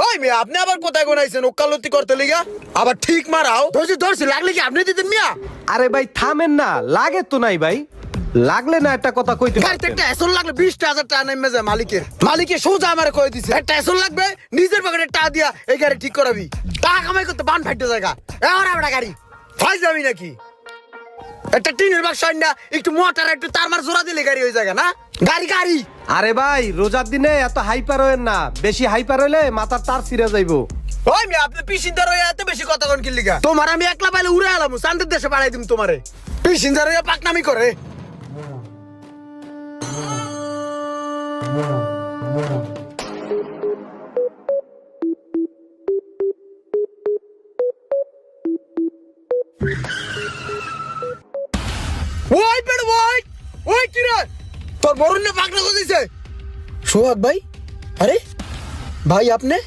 ওই মিয়া আপনি আবার কোথায় গোনাইছেন ওকালতি করতে লিগা আবার ঠিক মারাও ধরছি লাগলে কি আপনি দিতেন মিয়া? আরে ভাই থামেন না, লাগে তো নাই ভাই, লাগলে না একটা কথা কইতে গাড়িতে পারতেন। একটা এসন লাগলে 20,000 টাকা নেমে যায় মালিকের সোজা আমারে কয়ে দিছে একটা এসন লাগবে নিজের পকেটে টাকা দিয়া এই গাড়ি ঠিক করাবি। টাকা কামাই করতে বান ফাইটে জায়গা এবার আমরা গাড়ি ফাইজ যাবি নাকি? একটা টিনের বাক্স আইনা একটু মোটর একটু তার মার জোড়া দিলে গাড়ি হয়ে যায় না গাড়ি। আরে ভাই রোজার দিনে এত হাইপার হইেন না, বেশি হাইপার হইলে মাথার তার ছিঁড়ে যাইবো। ওই মিয়া আপনি পিসিনদার হয়ে এত বেশি কথা কোন কি লিগা? তোমার আমি একলা পাইলে উড়ে এলাম চান্দের দেশে বাড়াই দিম তোমারে। পিসিনদার হয়ে পাকনামি করে। ওই পেড় ওই কি রে তোর বরুণ পাকনা করে দিছে সোহাগ ভাই। আরে ভাই আপনি